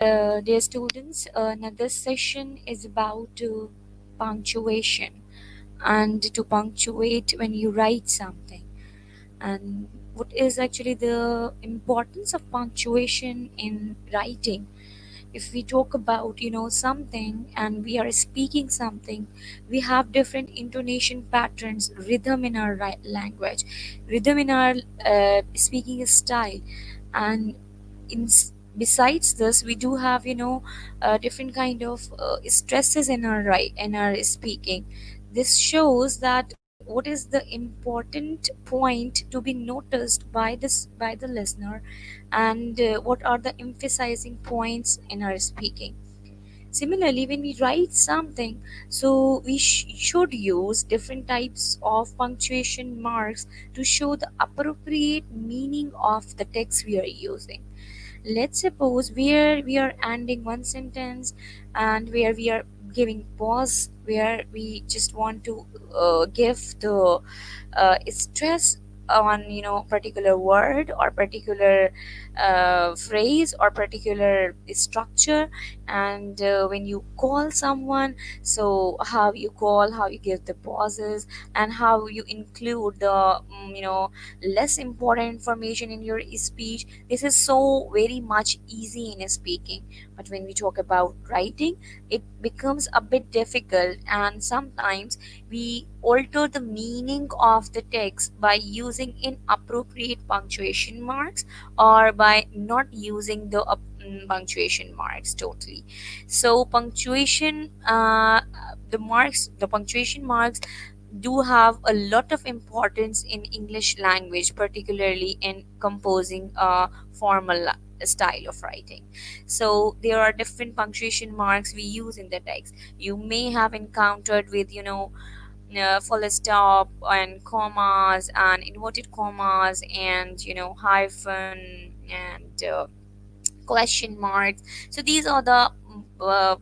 Dear students, now this session is about punctuation and to punctuate when you write something, and what is actually the importance of punctuation in writing. If we talk about something and we are speaking something, we have different intonation patterns, rhythm in our language, rhythm in our speaking style, and besides this we do have different kind of stresses in our speaking. This shows that what is the important point to be noticed by the listener, and what are the emphasizing points in our speaking. Similarly, when we write something, so we should use different types of punctuation marks to show the appropriate meaning of the text we are using. Let's suppose where we are ending one sentence and where we are giving pause, where we just want to give the stress on particular word or particular phrase or particular structure. And when you call someone, so how you call, how you give the pauses, and how you include the less important information in your speech. This is so very much easy in speaking, but when we talk about writing, it becomes a bit difficult, and sometimes we alter the meaning of the text by using inappropriate punctuation marks or by not using the punctuation marks totally. So the punctuation marks do have a lot of importance in English language, particularly in composing a formal style of writing. So there are different punctuation marks we use in the text. You may have encountered with full stop and commas and inverted commas and hyphen and question marks. So these are the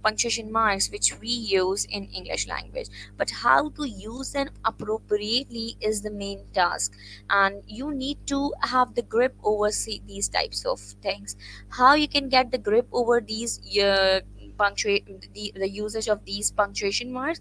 punctuation marks which we use in English language, but how to use them appropriately is the main task, and you need to have the grip over these types of things. How you can get the grip over these punctuate the usage of these punctuation marks?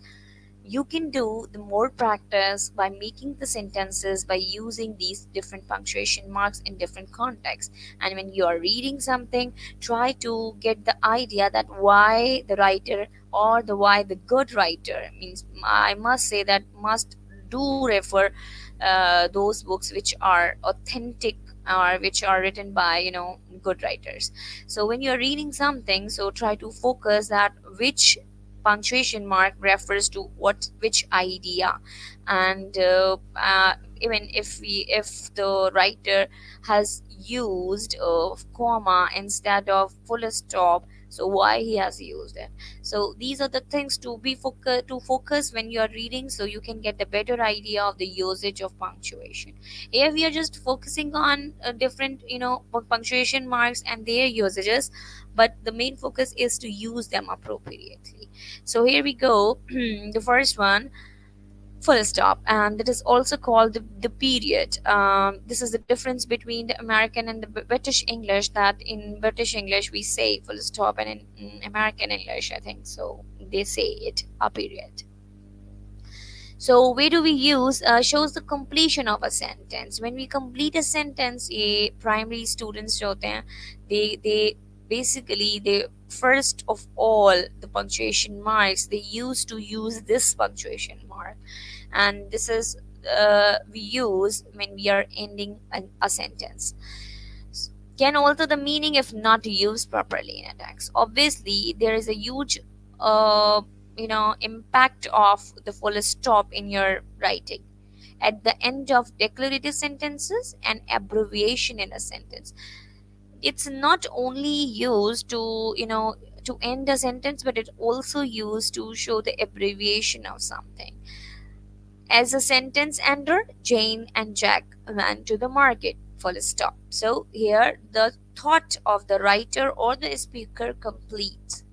You can do the more practice by making the sentences by using these different punctuation marks in different contexts. And when you are reading something, try to get the idea that why the writer or the why the good writer means. I must say that must do refer those books which are authentic or which are written by good writers. So when you're reading something, so try to focus that which punctuation mark refers to what which idea. And even if the writer has used a comma instead of full stop, so why he has used it. So these are the things to be focus when you are reading, so you can get a better idea of the usage of punctuation. Here we are just focusing on different punctuation marks and their usages, but the main focus is to use them appropriately. So here we go. The first one, full stop, and that is also called the period. This is the difference between the American and the British English, that in British English we say full stop, and in American English I think so they say it a period. So where do we use shows the completion of a sentence. When we complete a sentence, a primary students होते हैं, they basically they first of all the punctuation marks they used to use this punctuation mark, and this is we use when we are ending a sentence. Can alter the meaning if not used properly in a text. Obviously, there is a huge impact of the full stop in your writing at the end of declarative sentences and abbreviation in a sentence. It's not only used to to end a sentence, but it also used to show the abbreviation of something. As a sentence ender, Jane and Jack went to the market. Full stop. So here the thought of the writer or the speaker completes.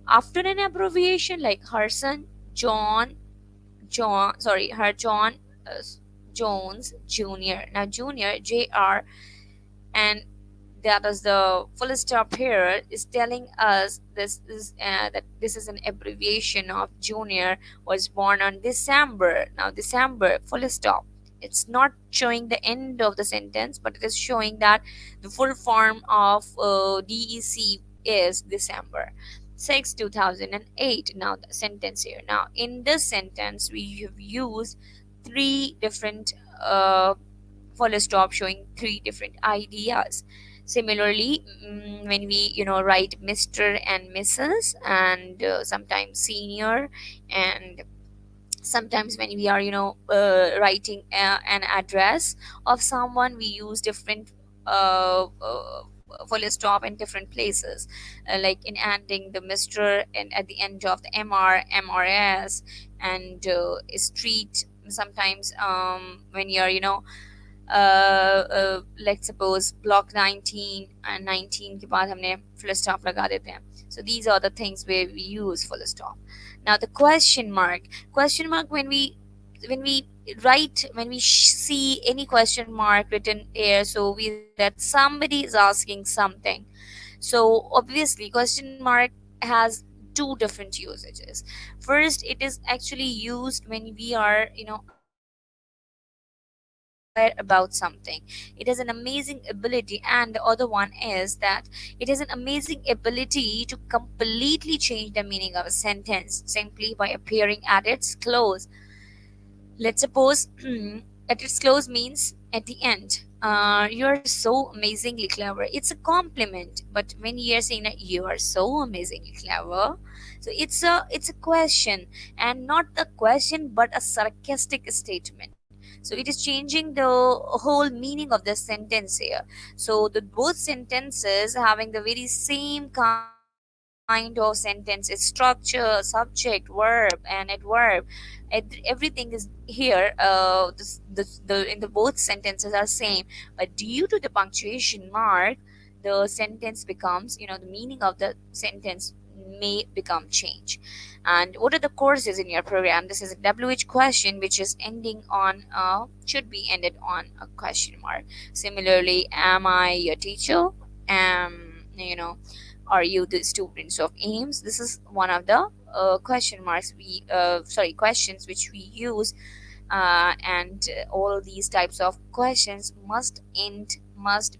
After an abbreviation like her son John Jones Jr. Now Junior Jr. and that is the full stop here is telling us this is that this is an abbreviation of junior was born on December. Now December full stop, it's not showing the end of the sentence, but it is showing that the full form of DEC is December 6 2008. Now the sentence here, now in this sentence we have used three different full stop showing three different ideas. Similarly, when we write Mr. and Mrs. and sometimes senior, and sometimes when we are writing an address of someone, we use different full stop in different places, like in ending the Mr. and at the end of the MRS, and street. Sometimes when you're let's suppose block 19 and 19 के बाद हमने full stop लगा देते हैं. So these are the things where we use full stop. Now the question mark, when we write, when we see any question mark written here, so we that somebody is asking something. So obviously question mark has two different usages. First, it is actually used when we are aware about something. It has an amazing ability, and the other one is that it has an amazing ability to completely change the meaning of a sentence simply by appearing at its close. Let's suppose at its close means at the end. You're so amazingly clever. It's a compliment, but when you're saying that you are so amazingly clever, so it's a question, and not the question, but a sarcastic statement. So it is changing the whole meaning of the sentence here. So the both sentences having the very same kind of sentence structure, subject, verb, and adverb. Everything is here. In the both sentences are same, but due to the punctuation mark, the sentence becomes, the meaning of the sentence may become change. And what are the courses in your program? This is a WH question, which is ending on should be ended on a question mark. Similarly, am I your teacher? Are you the students of AIMS? This is one of the question marks we sorry questions which we use, and all these types of questions must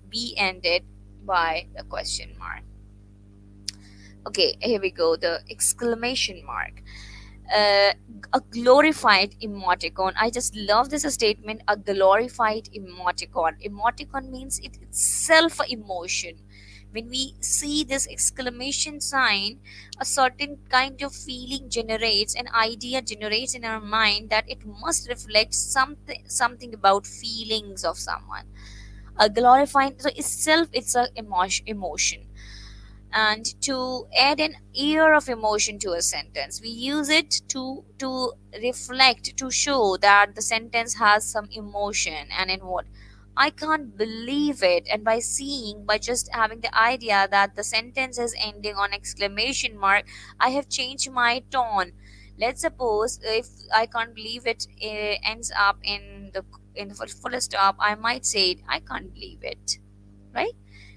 be ended by the question mark. Okay, here we go. The exclamation mark. Uh, a glorified emoticon. I just love this statement. A glorified emoticon. Emoticon means it itself a emotion. When we see this exclamation sign, a certain kind of feeling generates, an idea generates in our mind that it must reflect something about feelings of someone. A glorified, so itself it's a emotion. And to add an air of emotion to a sentence, we use it to reflect, to show that the sentence has some emotion. And in what, I can't believe it. And by seeing, by just having the idea that the sentence is ending on exclamation mark, I have changed my tone. Let's suppose if I can't believe it, ends up in the full stop, I might say I can't believe it, right?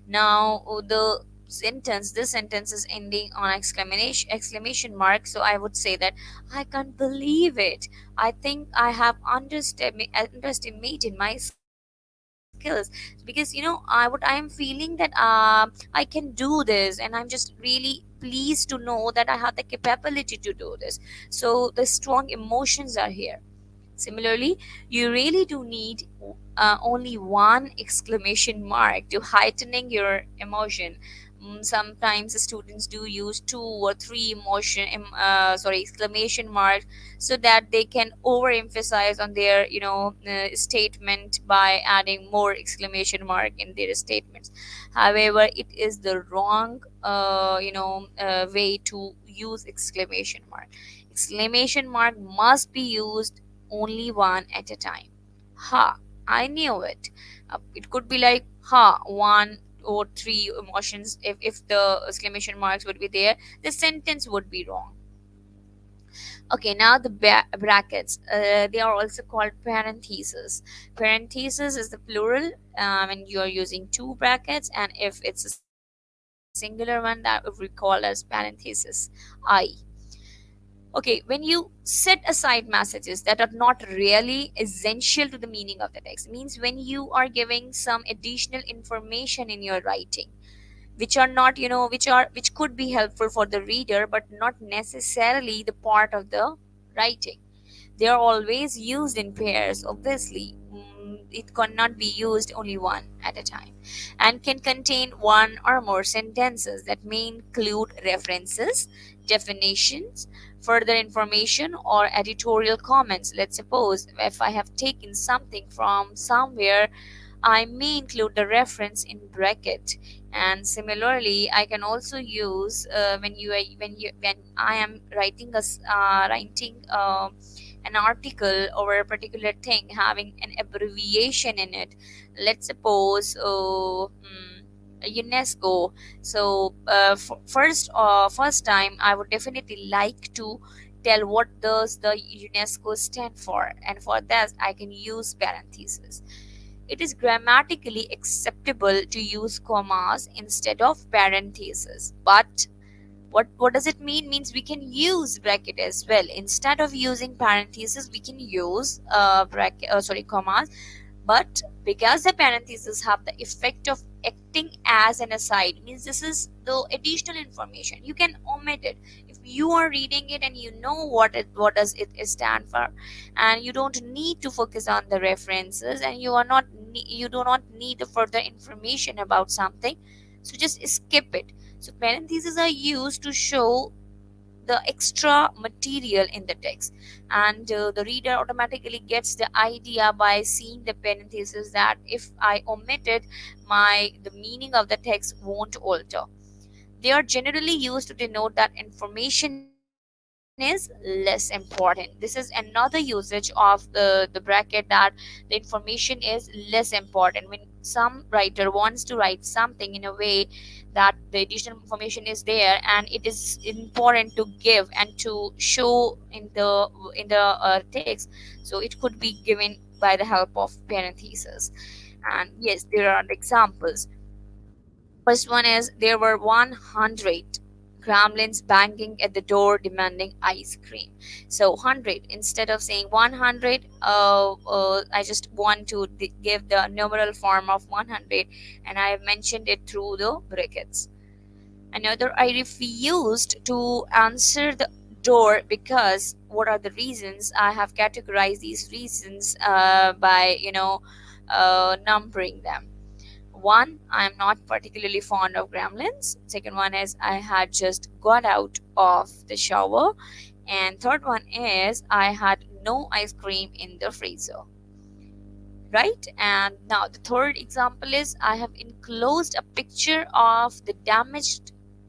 Now the sentence, this sentence is ending on exclamation mark, so I would say that I can't believe it. I think I have underestimated my skills, because what I am feeling that I can do this, and I'm just really pleased to know that I have the capability to do this. So the strong emotions are here. Similarly, you really do need only one exclamation mark to heightening your emotion. Sometimes students do use two or three exclamation marks, so that they can overemphasize on their statement by adding more exclamation mark in their statements. However, it is the wrong way to use exclamation mark. Exclamation mark must be used only one at a time. Ha, I knew it. It could be like ha, one or three emotions. If the exclamation marks would be there, the sentence would be wrong. Okay, now the brackets. They are also called parentheses. Parentheses is the plural, and you're using two brackets, and if it's a singular one, that would be called as parenthesis. I. Okay, when you set aside messages that are not really essential to the meaning of the text, means when you are giving some additional information in your writing, which are not, which could be helpful for the reader but not necessarily the part of the writing. They are always used in pairs, obviously. It cannot be used only one at a time, and can contain one or more sentences that may include references, definitions, further information, or editorial comments. Let's suppose if I have taken something from somewhere, I may include the reference in bracket. And similarly, I can also use when I am writing an article over a particular thing having an abbreviation in it. Let's suppose UNESCO. So first time I would definitely like to tell what does the UNESCO stand for, and for that I can use parentheses. It is grammatically acceptable to use commas instead of parentheses, but what does it mean? Means we can use bracket as well. Instead of using parentheses, we can use commas. But because the parentheses have the effect of acting as an aside, means this is the additional information, you can omit it. If you are reading it and you know what does it stand for, and you don't need to focus on the references, and you do not need the further information about something, so just skip it. So parentheses are used to show the extra material in the text, and the reader automatically gets the idea by seeing the parentheses that if I omit it, my the meaning of the text won't alter. They are generally used to denote that information is less important. This is another usage of the bracket, that the information is less important. When some writer wants to write something in a way that the additional information is there and it is important to give and to show in the text, so it could be given by the help of parentheses. And yes, there are examples. First one is, there were 100 gremlins banging at the door demanding ice cream. So 100, instead of saying 100, I just want to give the numeral form of 100, and I have mentioned it through the brackets. Another, I refused to answer the door because, what are the reasons? I have categorized these reasons by numbering them. One, I'm not particularly fond of gremlins. Second one is, I had just got out of the shower. And third one is, I had no ice cream in the freezer. Right? And now the third example is, I have enclosed a picture of the damage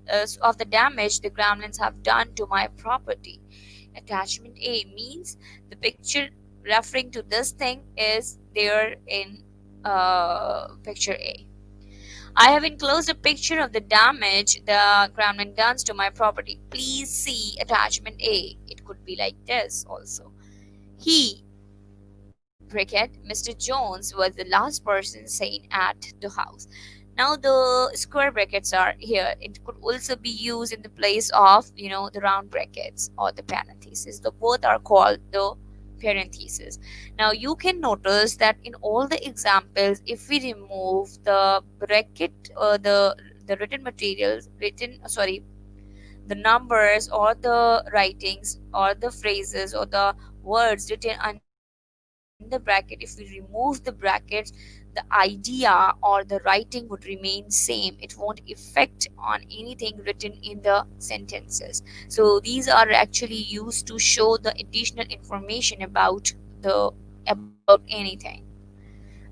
the gremlins have done to my property. Attachment A means the picture referring to this thing is there in picture A. I have enclosed a picture of the damage the gremlin does to my property. Please see attachment A. It could be like this also. He, bracket, Mr. Jones was the last person seen at the house. Now the square brackets are here. It could also be used in the place of the round brackets or the parentheses. The both are called the parentheses. Now you can notice that in all the examples, if we remove the bracket, the written materials, the numbers or the writings or the phrases or the words written under bracket, if we remove the brackets, the idea or the writing would remain same. It won't affect on anything written in the sentences. So these are actually used to show the additional information about anything.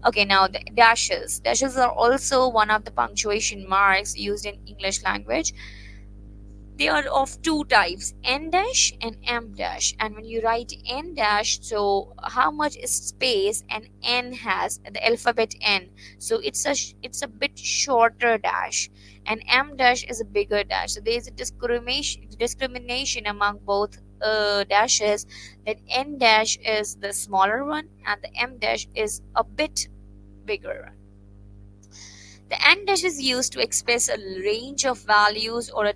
Okay, now the dashes are also one of the punctuation marks used in English language. They are of two types, n dash and m dash. And when you write n dash, so how much space an n has, the alphabet n, so it's a bit shorter dash, and m dash is a bigger dash. So there is a discrimination among both dashes, that n dash is the smaller one and the m dash is a bit bigger one. The n dash is used to express a range of values or a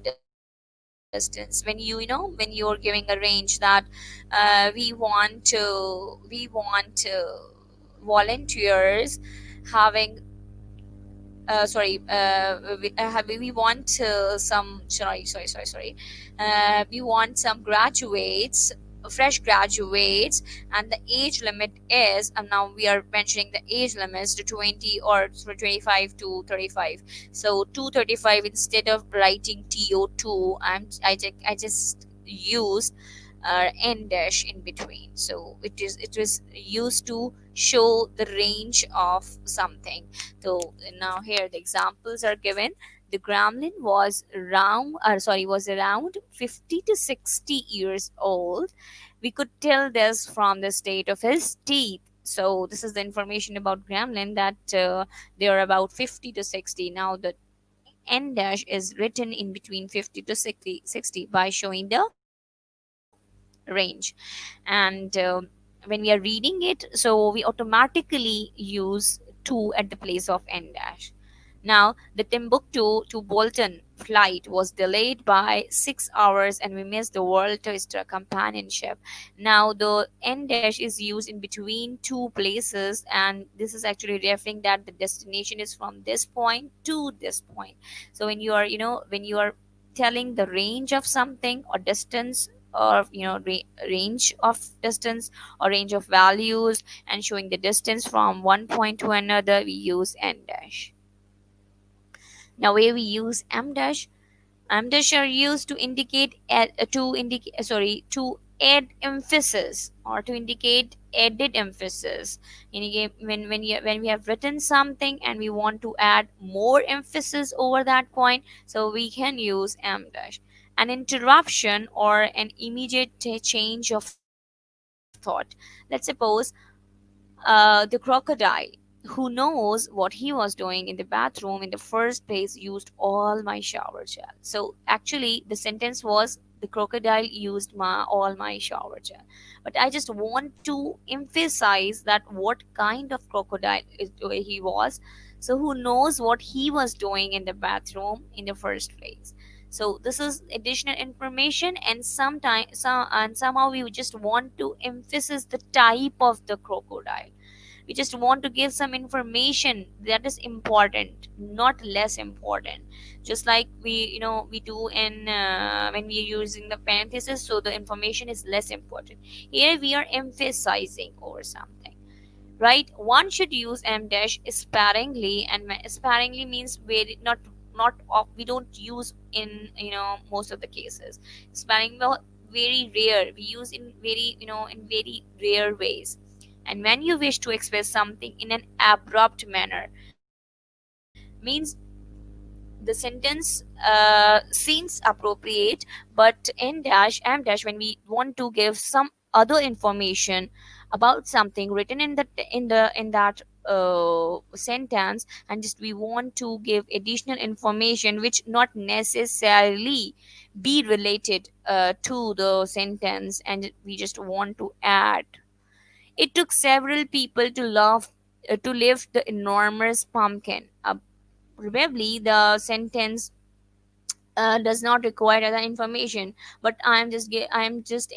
distance. When when you're giving a range that we want volunteers having we want some we want some graduates, fresh graduates, and the age limit is, and now we are mentioning the age limits to 20 or 25 to 35. So 235, instead of writing to2, I just use n dash in between. So it was used to show the range of something. So now here the examples are given. The gremlin was around 50 to 60 years old. We could tell this from the state of his teeth. So this is the information about gremlin, that they are about 50 to 60. Now the n dash is written in between 50 to 60 by showing the range. And when we are reading it, so we automatically use 2 at the place of n dash. Now, the Timbuktu to Bolton flight was delayed by 6 hours and we missed the world tourist companionship. Now, the n dash is used in between two places, and this is actually referring that the destination is from this point to this point. So when you are, when you are telling the range of something or distance, or range of distance or range of values, and showing the distance from one point to another, we use n dash. Now, where we use m dash are used to indicate to add emphasis or to indicate added emphasis. When we have written something and we want to add more emphasis over that point, so we can use m dash. An interruption or an immediate change of thought. Let's suppose the crocodile, who knows what he was doing in the bathroom in the first place, used all my shower gel. So actually, the sentence was the crocodile used all my shower gel. But I just want to emphasize that what kind of crocodile he was. So who knows what he was doing in the bathroom in the first place. So this is additional information, and somehow we just want to emphasize the type of the crocodile. We just want to give some information that is important, not less important. Just like we do in when we are using the parenthesis, so the information is less important. Here we are emphasizing over something, right? One should use m dash sparingly, and sparingly means very not of, we don't use in most of the cases. Sparing, well, very rare, we use in very in very rare ways. And when you wish to express something in an abrupt manner, means the sentence seems appropriate, but n dash m dash, when we want to give some other information about something written in that sentence, and just we want to give additional information which not necessarily be related to the sentence, and we just want to add. It took several people to lift the enormous pumpkin. Probably the sentence does not require other information, but I'm just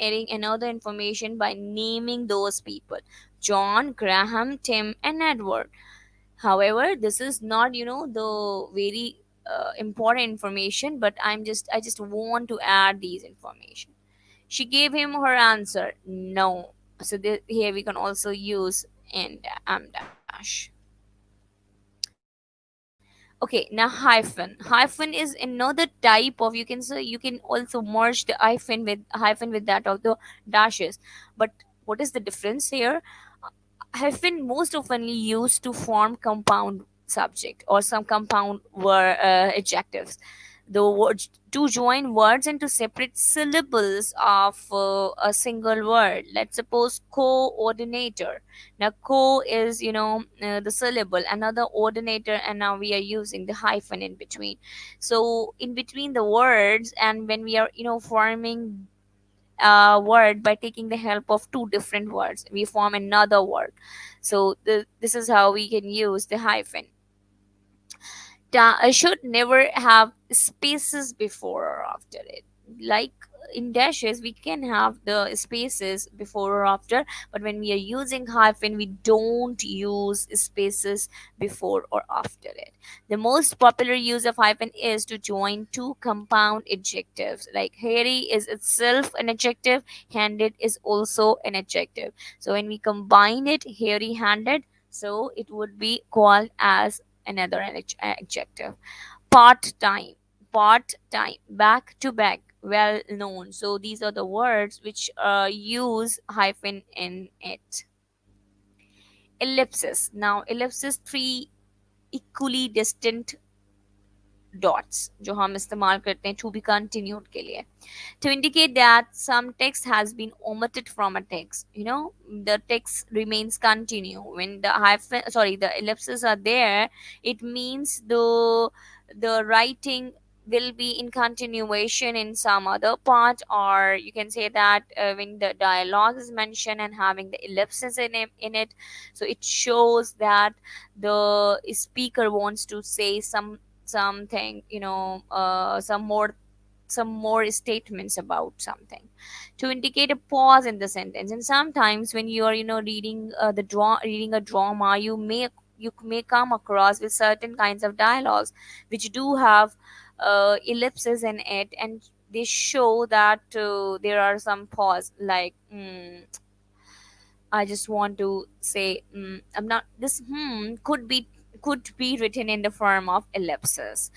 adding another information by naming those people: John, Graham, Tim, and Edward. However, this is not the very important information, but I just want to add these information. She gave him her answer, no. So here we can also use and dash. Okay, now hyphen. Hyphen is another type of, you can also merge the hyphen with that of the dashes. But what is the difference here? Hyphen most often used to form compound subject or some compound word adjectives. The words to join words into separate syllables of a single word. Let's suppose coordinator. Now co is the syllable, another ordinator, and now we are using the hyphen in between. So in between the words, and when we are forming a word by taking the help of two different words. We form another word. So this is how we can use the hyphen. Should never have spaces before or after it. Like in dashes, we can have the spaces before or after, but when we are using hyphen, we don't use spaces before or after it. The most popular use of hyphen is to join two compound adjectives. Like hairy is itself an adjective, handed is also an adjective. So when we combine it, hairy handed, so it would be called as another adjective. Part-time, part-time, back to back, well known. So these are the words which use hyphen in it. Ellipsis. Now ellipsis, three equally distant dots जो हम इस्तेमाल करते हैं to be continued के लिए to indicate that some text has been omitted from a text. The text remains continue when the hyphen, sorry, the ellipses are there. It means the writing will be in continuation in some other part, or you can say that when the dialogue is mentioned and having the ellipses in it, so it shows that the speaker wants to say something, some more statements about something, to indicate a pause in the sentence. And sometimes when you are reading a drama, you may come across with certain kinds of dialogues which do have ellipses in it, and they show that there are some pause, like I just want to say, I'm not this could be written in the form of ellipsis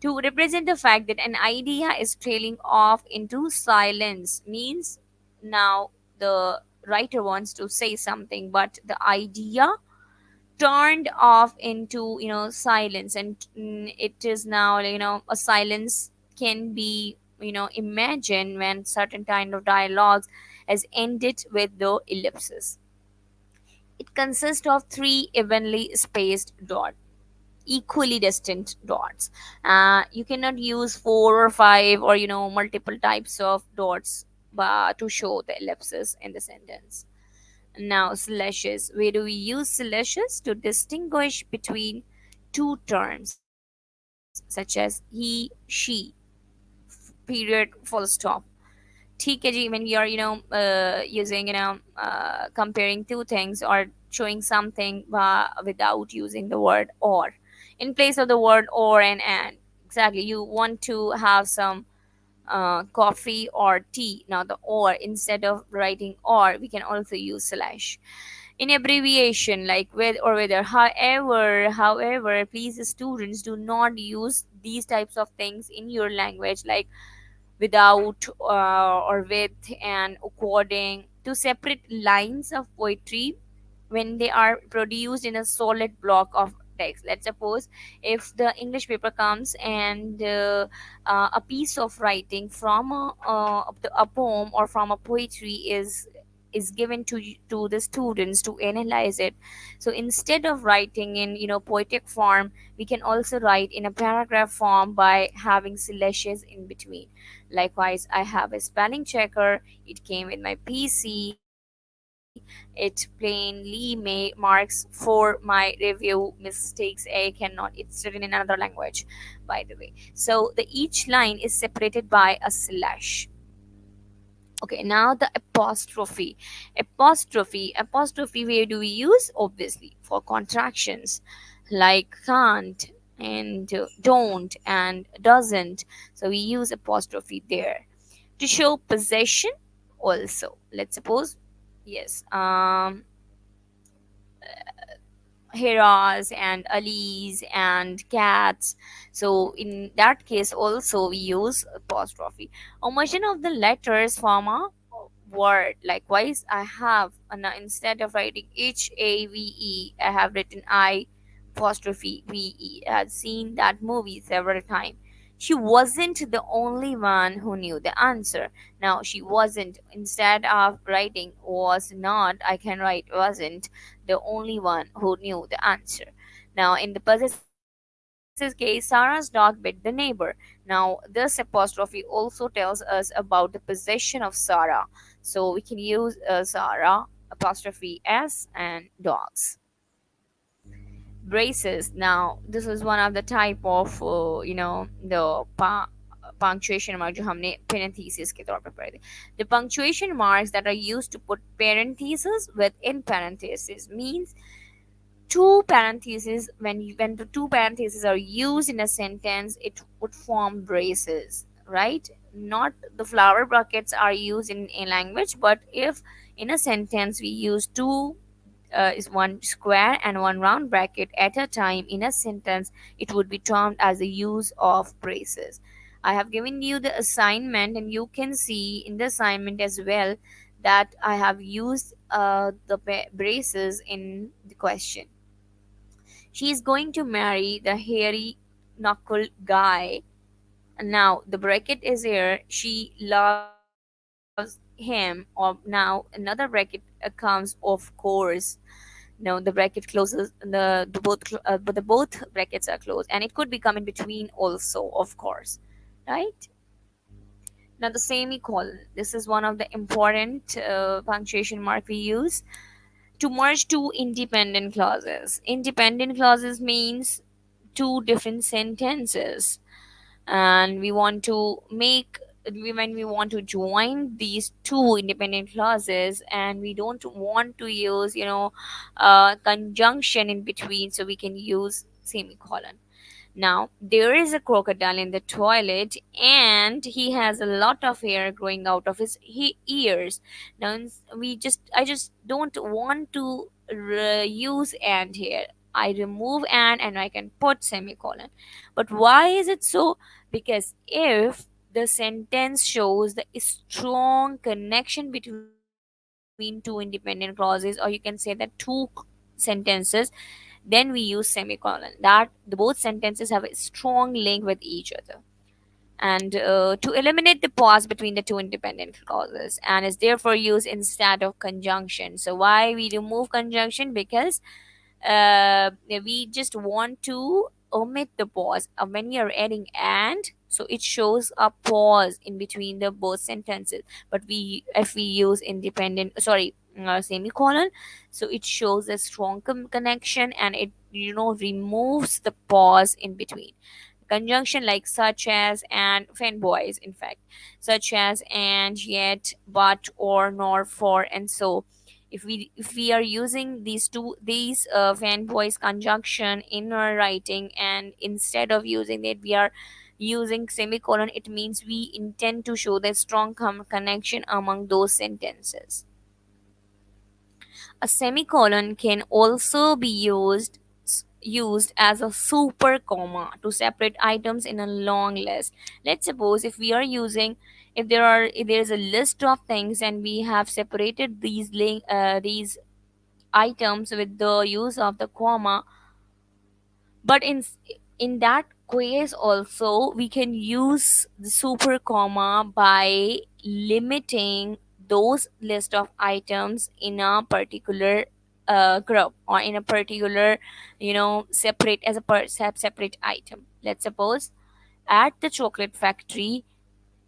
to represent the fact that an idea is trailing off into silence. Means now the writer wants to say something, but the idea turned off into silence, and it is now a silence can be imagined when certain kind of dialogues has ended with the ellipsis. It consists of three evenly spaced dots, equally distant dots. You cannot use four or five or multiple types of dots to show the ellipsis in the sentence. Now slashes. Where do we use slashes? To distinguish between two terms such as he, she, period, full stop. ठीक है जी, when you are using comparing two things or showing something without using the word or, in place of the word or and exactly you want to have some coffee or tea. Now the or, instead of writing or, we can also use slash. In abbreviation like with or whether, however, please students, do not use these types of things in your language, like without or with and according, to separate lines of poetry when they are produced in a solid block of text. Let's suppose if the English paper comes and a piece of writing from a poem or from a poetry is given to the students to analyze it. So instead of writing in poetic form, we can also write in a paragraph form by having slashes in between. Likewise, I have a spelling checker. It came with my PC. It plainly marks for my review mistakes. I cannot. It's written in another language, by the way. So the each line is separated by a slash. Okay, now the apostrophe. Apostrophe, where do we use? Obviously for contractions like can't and don't and doesn't. So we use apostrophe there to show possession also. Let's suppose, yes, heras and alis and cats. So in that case also we use apostrophe. Omission of the letters form a word. Likewise, I have instead of writing HAVE, I have written I apostrophe VE. I had seen that movie several times. She wasn't the only one who knew the answer. Now she wasn't. Instead of writing was not, I can write wasn't the only one who knew the answer. Now in the possessive case, is case Sarah's dog bit the neighbor. Now, this apostrophe also tells us about the possession of Sarah. So we can use Sarah apostrophe s and dogs. Braces. Now, this is one of the type of the punctuation mark जो हमने parenthesis के तौर पे पढ़े थे. The punctuation marks that are used to put parentheses within parentheses means two parentheses. When the two parentheses are used in a sentence, it would form braces, right? Not the flower brackets are used in language, but if in a sentence we use two is one square and one round bracket at a time in a sentence, it would be termed as the use of braces. I have given you the assignment, and you can see in the assignment as well that I have used the braces in the question. She is going to marry the hairy knuckle guy. Now the bracket is here. She loves him. Or now another bracket comes, of course. No, the bracket closes. But the both brackets are closed, and it could be come in between also, of course, right? Now the semicolon. This is one of the important punctuation mark we use to merge two independent clauses. Independent clauses means two different sentences, and we want to make when we want to join these two independent clauses, and we don't want to use conjunction in between, so we can use semicolon. Now, there is a crocodile in the toilet, and he has a lot of hair growing out of his ears. Now, I just don't want to use and here. I remove and I can put semicolon. But why is it so? Because if the sentence shows the strong connection between two independent clauses, or you can say that two sentences, then we use semicolon, that the both sentences have a strong link with each other. And to eliminate the pause between the two independent clauses, and is therefore used instead of conjunction. So why we remove conjunction? Because we just want to omit the pause when you're adding and, so it shows a pause in between the both sentences. But we if we use independent, sorry, semicolon, so it shows a strong connection, and it removes the pause in between. Conjunction like such as and fanboys, in fact, such as and, yet, but, or, nor, for, and so. If we are using these fanboys conjunction in our writing, and instead of using it we are using semicolon, it means we intend to show the strong connection among those sentences. A semicolon can also be used as a super comma to separate items in a long list. Let's suppose if we are using, if there is a list of things, and we have separated these items with the use of the comma. But in that case also, we can use the super comma by limiting those list of items in a particular group, or in a particular separate as a separate item. Let's suppose at the chocolate factory,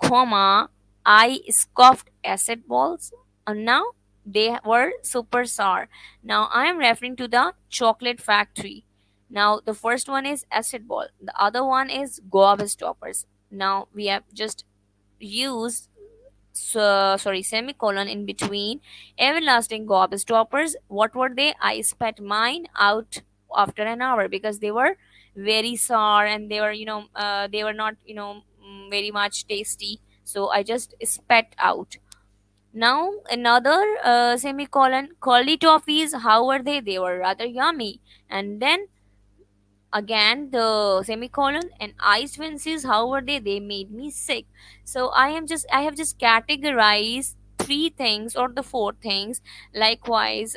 comma, I scoffed acid balls, and now they were super sour. Now I am referring to the chocolate factory. Now the first one is acid ball, the other one is gobstoppers. Now we have just used, sorry, semicolon in between everlasting gobstoppers. What were they? I spat mine out after an hour because they were very sour, and they were they were not very much tasty, so I just spat out. Now another semicolon, curly toffees, how were they? They were rather yummy. And then again the semicolon, and iced fancies, how were they made me sick. So I have just categorized three things, or the four things. Likewise,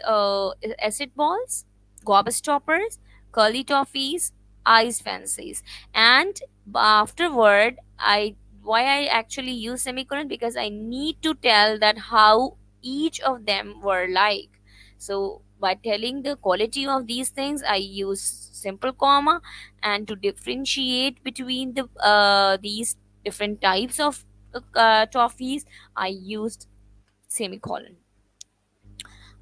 acid balls, gobstoppers, curly toffees, iced fancies. And afterward, I why I actually use semicolon, because I need to tell that how each of them were like. So by telling the quality of these things, I use simple comma, and to differentiate between these different types of toffees, I used semicolon.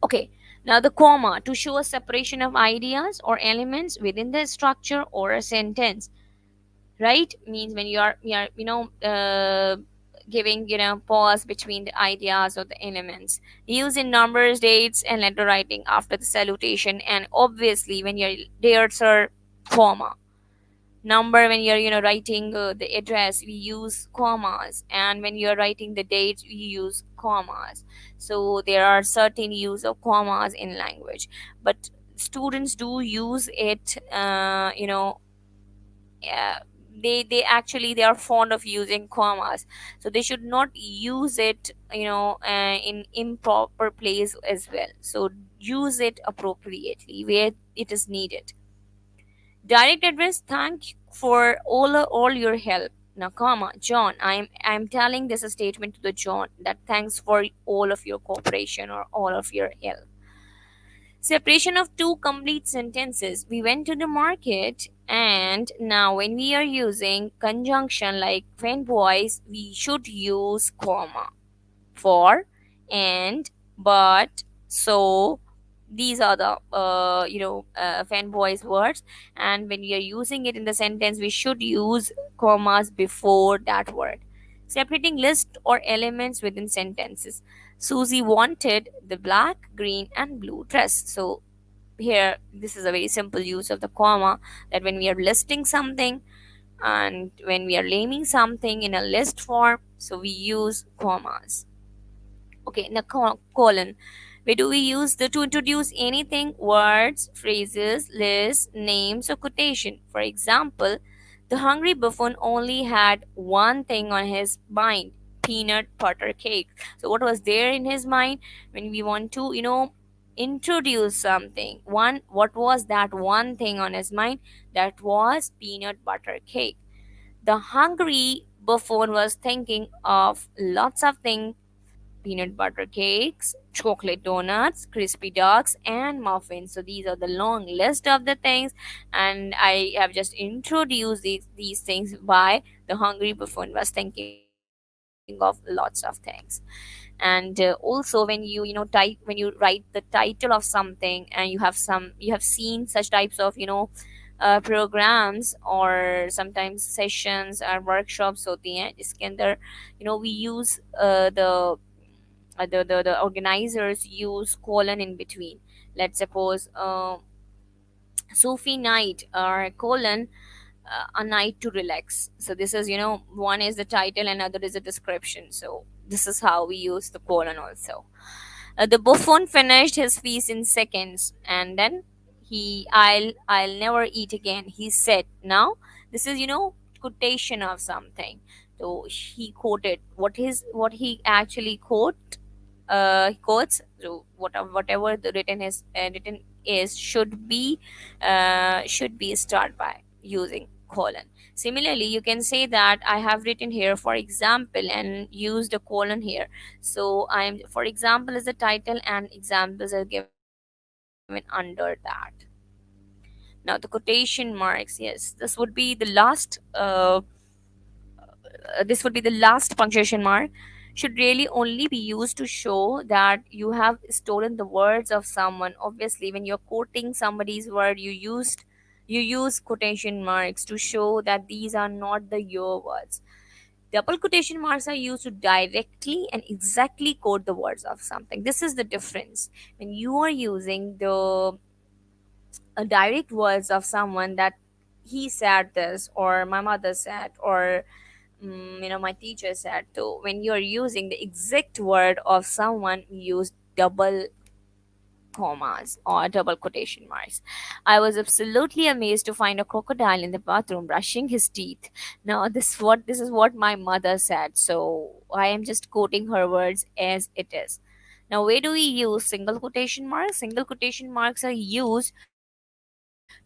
Okay, now the comma to show a separation of ideas or elements within the structure or a sentence, right? Means when you are giving pause between the ideas or the elements, used in numbers, dates, and letter writing after the salutation. And obviously when you're there, sir, comma. Number, when you're writing the address, we use commas, and when you're writing the date, we use commas. So there are certain use of commas in language, but students do use it, uh, they actually they are fond of using commas, so they should not use it in improper place as well. So use it appropriately where it is needed. Direct address, thank for all your help. Now comma, John, I'm telling this a statement to the John, that thanks for all of your cooperation or all of your help. Separation of two complete sentences. We went to the market, and now when we are using conjunction like fanboys, we should use comma. For, and, but, so, these are the fanboys words, and when we are using it in the sentence, we should use commas before that word. Separating list or elements within sentences. Susie wanted the black, green, and blue dress. So here, this is a very simple use of the comma, that when we are listing something and when we are naming something in a list form, so we use commas. Okay, now colon. Where do we use the to introduce anything? Words, phrases, lists, names, or quotation. For example, the hungry buffoon only had one thing on his mind: peanut butter cake. So, what was there in his mind when we want to, introduce something? What was that one thing on his mind? That was peanut butter cake. The hungry buffoon was thinking of lots of things: peanut butter cakes, chocolate donuts, crispy dogs, and muffins. So these are the long list of the things, and I have just introduced these things by the hungry buffoon was thinking of lots of things. And also when when you write the title of something, and you have seen such types of programs or sometimes sessions or workshops. So the iskandar, we use the organizers use colon in between. Let's suppose Sufi night or colon, a night to relax. So this is, one is the title and other is a description. So this is how we use the colon also. The buffoon finished his feast in seconds, and then I'll never eat again, he said. Now this is, quotation of something. So he quoted what he actually quotes. So whatever the written is should be start by using colon. Similarly, you can say that I have written here for example and used a colon here. So I'm, for example, is the title and examples are given under that. Now the quotation marks, yes, this would be the last punctuation mark, should really only be used to show that you have stolen the words of someone. Obviously when you're quoting somebody's word, you use quotation marks to show that these are not the your words. Double quotation marks are used to directly and exactly quote the words of something. This is the difference. When you are using the direct words of someone, that he said this, or my mother said, or my teacher said, so when you're using the exact word of someone, use double commas or double quotation marks. I was absolutely amazed to find a crocodile in the bathroom brushing his teeth. Now this is what my mother said, so I am just quoting her words as it is. Now where do we use single quotation marks? Single quotation marks are used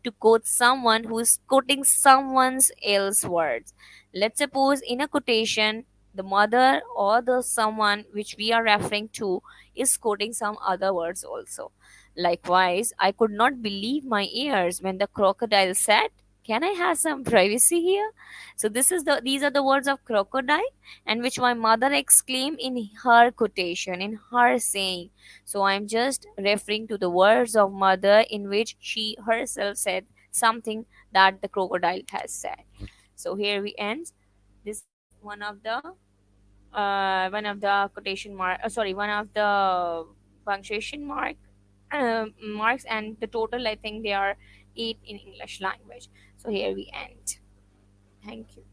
to quote someone who is quoting someone's else words. Let's suppose in a quotation, the mother or the someone which we are referring to is quoting some other words also. Likewise, I could not believe my ears when the crocodile said, "Can I have some privacy here?" So these are the words of crocodile, and which my mother exclaimed in her quotation, in her saying. So I'm just referring to the words of mother in which she herself said something that the crocodile has said. So here we end this one of the quotation mark sorry one of the punctuation marks, and the total I think they are eight in English language. So here we end. Thank you.